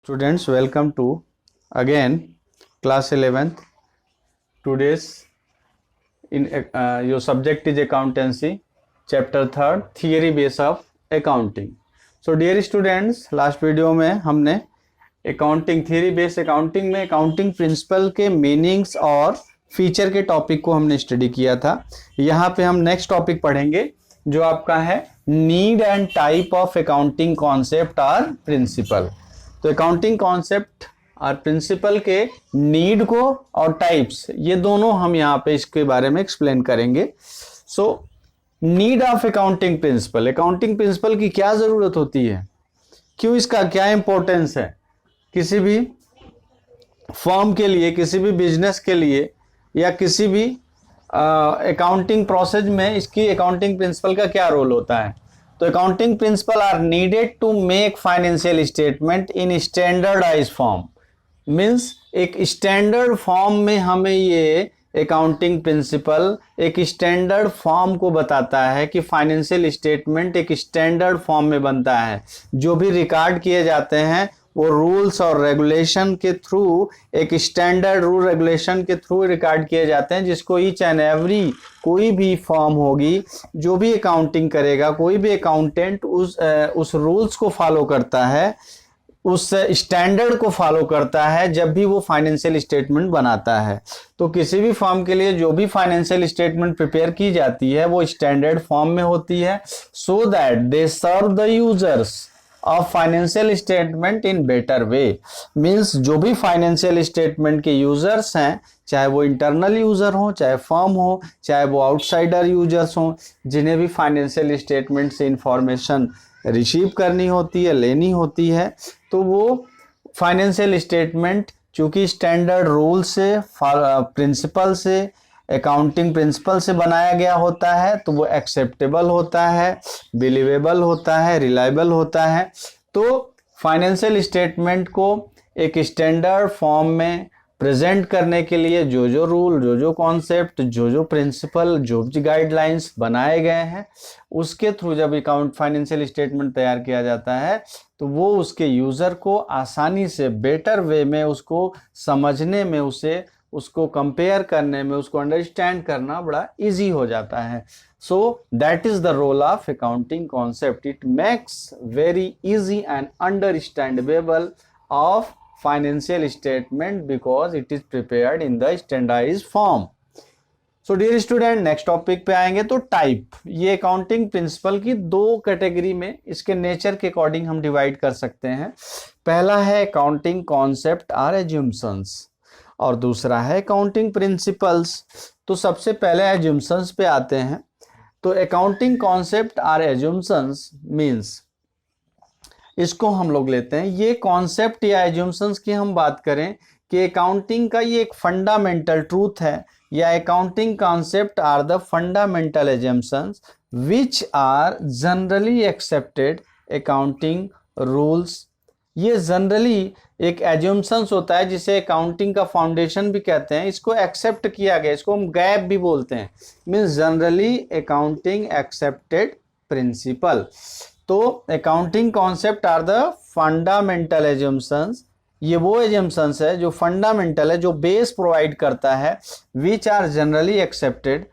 Students, welcome to again class 11th. Today's in your subject is accountancy, chapter 3rd, theory base of accounting. So dear students, last video में हमने accounting theory base accounting में accounting principle के meanings और feature के topic को हमने study किया था। यहाँ पे हम नेक्स्ट टॉपिक पढ़ेंगे जो आपका है need and type of accounting concept और प्रिंसिपल। तो अकाउंटिंग कॉन्सेप्ट और प्रिंसिपल के नीड को और टाइप्स ये दोनों हम यहाँ पे इसके बारे में एक्सप्लेन करेंगे। So need of accounting principle, accounting principle की क्या जरूरत होती है, क्यों इसका क्या इंपॉर्टेंस है किसी भी फर्म के लिए, किसी भी बिजनेस के लिए या किसी भी अकाउंटिंग प्रोसेस में इसकी अकाउंटिंग प्रिंसिपल का क्या रोल होता है। तो accounting principle are needed to make financial statement in standardize form. Means एक स्टैंडर्ड फॉर्म में हमें ये अकाउंटिंग प्रिंसिपल एक स्टैंडर्ड फॉर्म को बताता है कि फाइनेंशियल स्टेटमेंट एक स्टैंडर्ड फॉर्म में बनता है। जो भी रिकॉर्ड किए जाते हैं वो रूल्स और रेगुलेशन के थ्रू, एक स्टैंडर्ड रूल रेगुलेशन के थ्रू रिकॉर्ड किए जाते हैं, जिसको ईच एंड एवरी कोई भी फॉर्म होगी, जो भी अकाउंटिंग करेगा, कोई भी अकाउंटेंट उस रूल्स को फॉलो करता है, उस स्टैंडर्ड को फॉलो करता है जब भी वो फाइनेंशियल स्टेटमेंट बनाता है। तो किसी भी फॉर्म के लिए जो भी फाइनेंशियल स्टेटमेंट प्रिपेयर की जाती है वो स्टैंडर्ड फॉर्म में होती है, so that they serve the users of financial statement in better way. Means जो भी फाइनेंशियल स्टेटमेंट के यूजर्स हैं, चाहे वो इंटरनल यूजर हो, चाहे फर्म हो, चाहे वो आउटसाइडर यूजर्स हो, जिन्हें भी फाइनेंशियल स्टेटमेंट से इंफॉर्मेशन रिसीव करनी होती है, लेनी होती है, तो वो फाइनेंशियल स्टेटमेंट चूंकि स्टैंडर्ड रूल से, प्रिंसिपल से, अकाउंटिंग प्रिंसिपल से बनाया गया होता है, तो वो एक्सेप्टेबल होता है, बिलीवेबल होता है, रिलायबल होता है। तो फाइनेंशियल स्टेटमेंट को एक स्टैंडर्ड फॉर्म में प्रेजेंट करने के लिए जो जो रूल, जो जो कॉन्सेप्ट, जो जो प्रिंसिपल, जो जो गाइडलाइंस बनाए गए हैं, उसके थ्रू जब अकाउंट फाइनेंशियल स्टेटमेंट तैयार किया जाता है तो वो उसके यूज़र को आसानी से बेटर वे में उसको समझने में, उसको कंपेयर करने में, उसको अंडरस्टैंड करना बड़ा इजी हो जाता है। So that is the role of accounting concept. It makes very easy and understandable of financial statement because it is prepared in the standardized form. So dear student, next topic पे आएंगे। तो type, ये accounting principal की दो category में इसके nature के according हम डिवाइड कर सकते हैं। पहला है अकाउंटिंग कॉन्सेप्ट और एज्यूम्शंस और दूसरा है अकाउंटिंग प्रिंसिपल्स। तो सबसे पहले एज्यूम्शंस पे आते हैं। तो अकाउंटिंग कॉन्सेप्ट और एज्यूम्शंस मींस, इसको हम लोग लेते हैं, ये कॉन्सेप्ट या एज्यूम्शंस की हम बात करें कि अकाउंटिंग का ये एक फंडामेंटल ट्रूथ है, या accounting concept are the fundamental assumptions which are generally accepted accounting rules. ये जनरली एक एज्यूम्शंस होता है जिसे अकाउंटिंग का फाउंडेशन भी कहते हैं। इसको एक्सेप्ट किया गया, इसको हम गैप भी बोलते हैं, means generally accounting accepted principle. तो accounting concept are the fundamental assumptions, ये वो एज्यूम्शंस है जो फंडामेंटल है, जो बेस प्रोवाइड करता है, which are generally accepted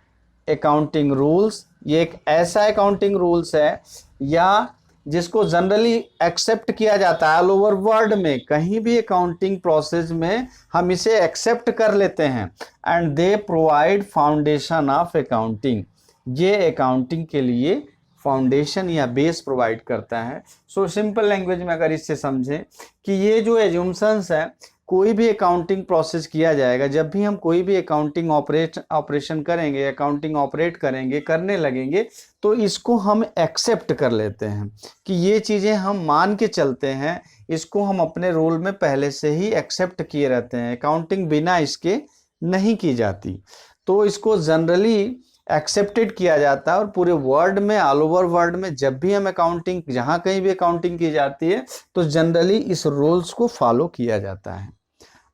accounting rules. ये एक ऐसा अकाउंटिंग रूल्स है या जिसको जनरली एक्सेप्ट किया जाता है ऑल ओवर वर्ल्ड में, कहीं भी अकाउंटिंग प्रोसेस में हम इसे एक्सेप्ट कर लेते हैं, and they provide foundation of accounting. ये अकाउंटिंग के लिए फाउंडेशन या बेस प्रोवाइड करता है। सो सिंपल लैंग्वेज में अगर इससे समझें कि ये जो एज्यूम्शंस है, कोई भी अकाउंटिंग प्रोसेस किया जाएगा, जब भी हम कोई भी अकाउंटिंग ऑपरेशन करेंगे, अकाउंटिंग ऑपरेट करेंगे, करने लगेंगे, तो इसको हम एक्सेप्ट कर लेते हैं कि ये चीज़ें हम मान के चलते हैं, इसको हम अपने रूल में पहले से ही एक्सेप्ट किए रहते हैं। अकाउंटिंग बिना इसके नहीं की जाती, तो इसको जनरली एक्सेप्टेड किया जाता है। और पूरे वर्ल्ड में, ऑल ओवर वर्ल्ड में जब भी हम अकाउंटिंग, जहाँ कहीं भी अकाउंटिंग की जाती है, तो जनरली इस रूल्स को फॉलो किया जाता है।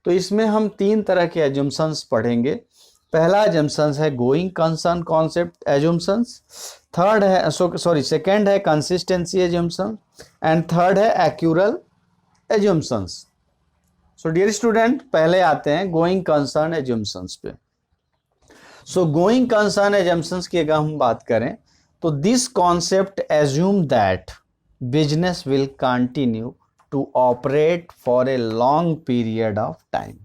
तो इसमें हम तीन तरह के एज्यूम्शंस पढ़ेंगे। पहला एज्यूम्शंस है गोइंग कंसर्न कॉन्सेप्ट एज्यूम्शंस, सेकंड है कंसिस्टेंसी एज्यूम्शन, एंड थर्ड है एक्यूरल एज्यूम्शंस। सो डियर स्टूडेंट, पहले आते हैं गोइंग कंसर्न एज्यूम्शंस पे। सो गोइंग कंसर्न एज्यूम्शंस की अगर हम बात करें तो this concept assume that business will continue to operate for a long period of time.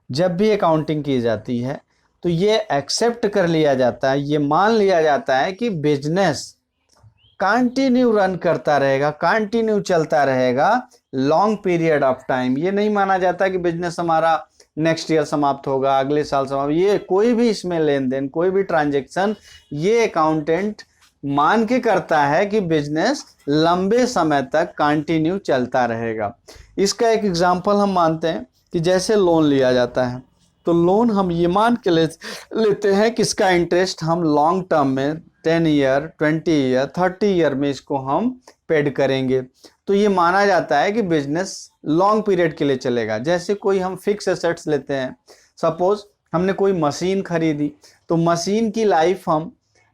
जब भी अकाउंटिंग की जाती है तो ये एक्सेप्ट कर लिया जाता है, ये मान लिया जाता है कि बिजनेस कंटिन्यू रन करता रहेगा, कंटिन्यू चलता रहेगा लॉन्ग पीरियड ऑफ टाइम। ये नहीं माना जाता कि बिजनेस हमारा नेक्स्ट ईयर समाप्त होगा, अगले साल समाप्त, ये कोई भी इसमें लेन देन, कोई भी ट्रांजैक्शन ये अकाउंटेंट मान के करता है कि बिजनेस लंबे समय तक कंटिन्यू चलता रहेगा। इसका एक एग्जांपल हम मानते हैं कि जैसे लोन लिया जाता है तो लोन हम ये मान के लेते हैं कि इसका इंटरेस्ट हम लॉन्ग टर्म में 10 ईयर, 20 ईयर, 30 ईयर में इसको हम पेड करेंगे। तो ये माना जाता है कि बिजनेस लॉन्ग पीरियड के लिए चलेगा। जैसे कोई हम फिक्स एसेट्स लेते हैं, सपोज हमने कोई मशीन खरीदी तो मशीन की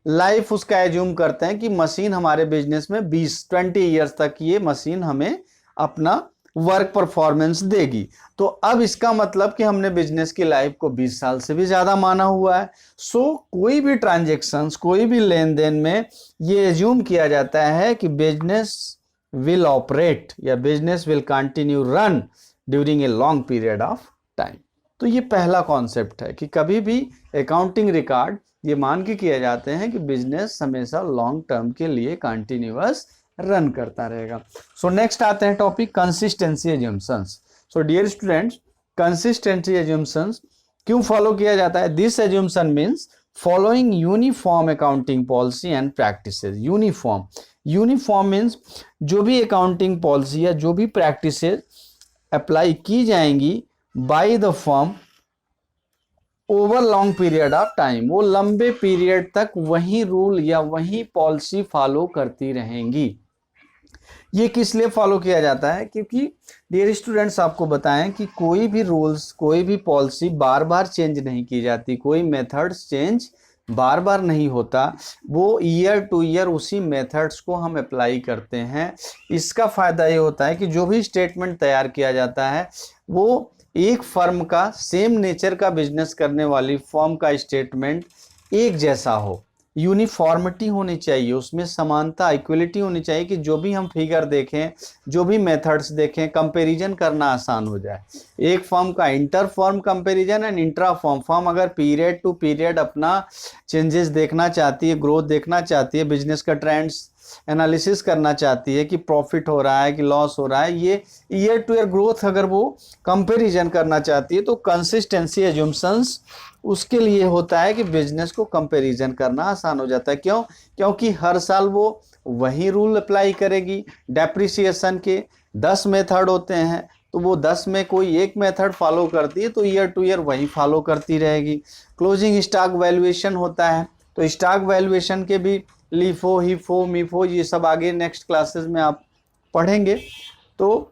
लाइफ उसका एज्यूम करते हैं कि मशीन हमारे बिजनेस में 20 ईयर्स तक ये मशीन हमें अपना वर्क परफॉर्मेंस देगी। तो अब इसका मतलब कि हमने बिजनेस की लाइफ को 20 साल से भी ज्यादा माना हुआ है। सो कोई भी ट्रांजैक्शंस, कोई भी लेन देन में ये एज्यूम किया जाता है कि बिजनेस विल ऑपरेट या business will continue run during a long period of time. तो ये पहला कॉन्सेप्ट है कि कभी भी अकाउंटिंग रिकॉर्ड ये मान के किए जाते हैं कि बिजनेस हमेशा लॉन्ग टर्म के लिए कंटिन्यूअस रन करता रहेगा। सो नेक्स्ट आते हैं topic consistency assumptions. So dear students, consistency assumptions क्यों फॉलो किया जाता है? This assumption means following uniform accounting policy and practices. Uniform means जो भी अकाउंटिंग पॉलिसी या जो भी प्रैक्टिसेस अप्लाई की जाएंगी by the firm over long period of time, वो लंबे पीरियड तक वही रूल या वही पॉलिसी फॉलो करती रहेंगी। ये किस लिए फॉलो किया जाता है? क्योंकि डियर स्टूडेंट्स, आपको बताएं कि कोई भी रूल्स, कोई भी पॉलिसी बार बार चेंज नहीं की जाती, कोई मेथड्स चेंज बार बार नहीं होता, वो ईयर टू ईयर उसी मेथड्स को हम अप्लाई करते हैं। इसका फायदा ये होता है कि जो भी स्टेटमेंट तैयार किया जाता है वो एक फर्म का, सेम नेचर का बिजनेस करने वाली फर्म का स्टेटमेंट एक जैसा हो, यूनिफॉर्मिटी होनी चाहिए, उसमें समानता, इक्वलिटी होनी चाहिए कि जो भी हम फिगर देखें, जो भी मेथड्स देखें, कंपैरिजन करना आसान हो जाए। एक फर्म का inter firm comparison and intra firm अगर पीरियड टू पीरियड अपना चेंजेस देखना चाहती है, ग्रोथ देखना चाहती है, बिजनेस का ट्रेंड्स एनालिसिस करना चाहती है कि प्रॉफिट हो रहा है कि लॉस हो रहा है, ये ईयर टू ईयर ग्रोथ अगर वो कंपैरिजन करना चाहती है तो कंसिस्टेंसी एज्यूम्शंस उसके लिए होता है कि बिजनेस को कंपैरिजन करना आसान हो जाता है। क्यों? क्योंकि हर साल वो वही रूल अप्लाई करेगी। डेप्रिसिएशन के 10 मेथड होते हैं तो वो 10 में कोई एक मेथड फॉलो करती है तो ईयर टू ईयर वही फॉलो करती रहेगी। क्लोजिंग स्टॉक वैल्यूएशन होता है तो स्टॉक वैल्यूएशन के भी लीफो, हिफो, मीफो, ये सब आगे नेक्स्ट क्लासेस में आप पढ़ेंगे। तो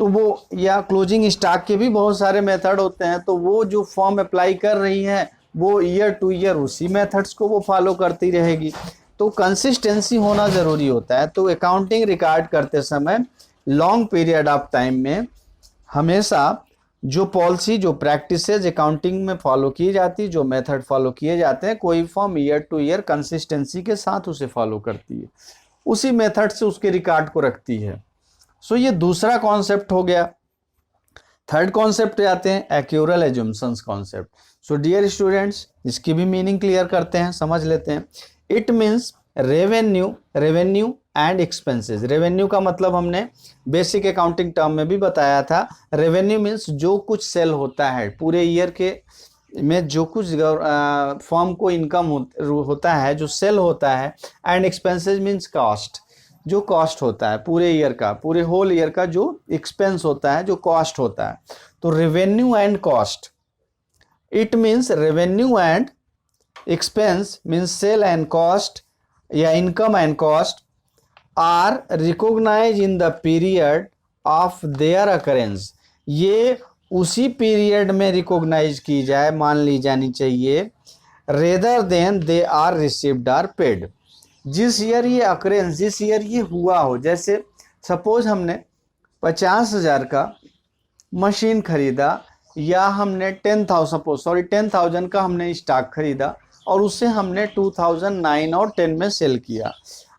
वो या क्लोजिंग स्टॉक के भी बहुत सारे मेथड होते हैं, तो वो जो फॉर्म अप्लाई कर रही है वो ईयर टू ईयर उसी मेथड्स को वो फॉलो करती रहेगी। तो कंसिस्टेंसी होना ज़रूरी होता है। तो अकाउंटिंग रिकॉर्ड करते समय लॉन्ग पीरियड ऑफ टाइम में हमेशा जो पॉलिसी, जो प्रैक्टिसेज अकाउंटिंग में फॉलो की जाती है, जो मेथड फॉलो किए जाते हैं, कोई form year two year consistency के साथ उसे फॉलो करती है, उसी मेथड से उसके रिकॉर्ड को रखती है। सो ये दूसरा कॉन्सेप्ट हो गया। थर्ड कॉन्सेप्ट पे आते हैं accrual assumptions concept. So dear students, इसकी भी मीनिंग क्लियर करते हैं, समझ लेते हैं। It means revenue and expenses. Revenue का मतलब हमने बेसिक अकाउंटिंग टर्म में भी बताया था। रेवेन्यू मीन्स जो कुछ सेल होता है पूरे ईयर के में, जो कुछ फर्म को इनकम होता है, जो सेल होता है। एंड एक्सपेंसेस मीन्स कॉस्ट, जो कॉस्ट होता है पूरे ईयर का, पूरे होल ईयर का जो एक्सपेंस होता है, जो कॉस्ट होता है। तो revenue and cost, it means revenue and expense means sale and cost या income and cost are recognize in the period of their occurrence. ये उसी पीरियड में रिकॉग्नाइज की जाए, मान ली जानी चाहिए, rather than they are received or paid. जिस ईयर ये अकरेंस, जिस ईयर ये हुआ हो, जैसे सपोज हमने 50,000 का मशीन खरीदा, या हमने 10,000 का हमने स्टॉक खरीदा और उसे हमने 2009 और 10 में सेल किया।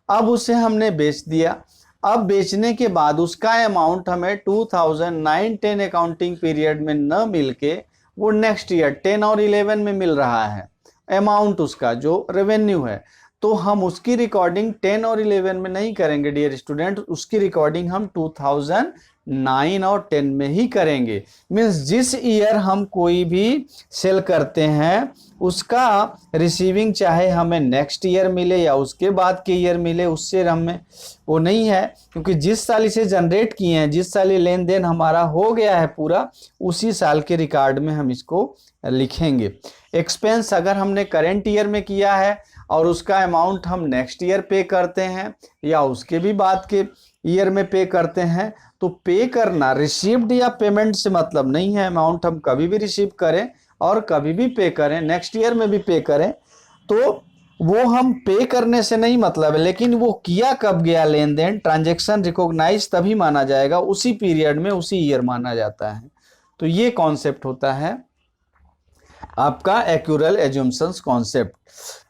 अब उसे हमने बेच दिया। अब बेचने के बाद उसका अमाउंट हमें 2009-10 अकाउंटिंग पीरियड में न मिलके वो नेक्स्ट ईयर 10 और 11 में मिल रहा है अमाउंट, उसका जो रेवेन्यू है। तो हम उसकी रिकॉर्डिंग 10 और 11 में नहीं करेंगे डियर स्टूडेंट, उसकी रिकॉर्डिंग हम 2009 और 10 में ही करेंगे। मीन्स जिस ईयर हम कोई भी सेल करते हैं उसका रिसीविंग चाहे हमें नेक्स्ट ईयर मिले या उसके बाद के ईयर मिले, उससे हमें वो नहीं है, क्योंकि जिस साल इसे जनरेट किए हैं, जिस साल ये लेन देन हमारा हो गया है पूरा, उसी साल के रिकॉर्ड में हम इसको लिखेंगे। एक्सपेंस अगर हमने करेंट ईयर में किया है और उसका अमाउंट हम नेक्स्ट ईयर पे करते हैं या उसके भी बाद के ईयर में पे करते हैं, तो पे करना रिसीव्ड या पेमेंट से मतलब नहीं है। अमाउंट हम कभी भी रिसीव करें और कभी भी पे करें, नेक्स्ट ईयर में भी पे करें, तो वो हम पे करने से नहीं मतलब है, लेकिन वो किया कब गया लेन देन, ट्रांजैक्शन रिकॉग्नाइज तभी माना जाएगा, उसी पीरियड में उसी ईयर माना जाता है। तो ये कॉन्सेप्ट होता है आपका एक्यूरल एज्यूम्शंस कॉन्सेप्ट।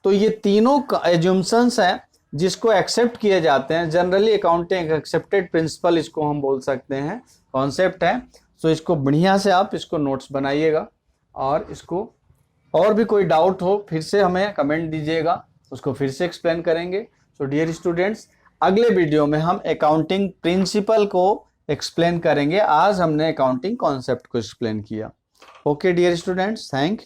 तो ये तीनों एज्यूम्शंस हैं जिसको एक्सेप्ट किए जाते हैं। जनरली अकाउंटिंग एक्सेप्टेड प्रिंसिपल इसको हम बोल सकते हैं, कॉन्सेप्ट है। तो इसको बढ़िया से आप इसको नोट्स बनाइएगा और इसको और भी कोई डाउट हो फिर से हमें कमेंट दीजिएगा, उसको फिर से एक्सप्लेन करेंगे। सो डियर स्टूडेंट्स, अगले वीडियो में हम अकाउंटिंग प्रिंसिपल को एक्सप्लेन करेंगे। आज हमने अकाउंटिंग कॉन्सेप्ट को एक्सप्लेन किया। Okay dear students, thank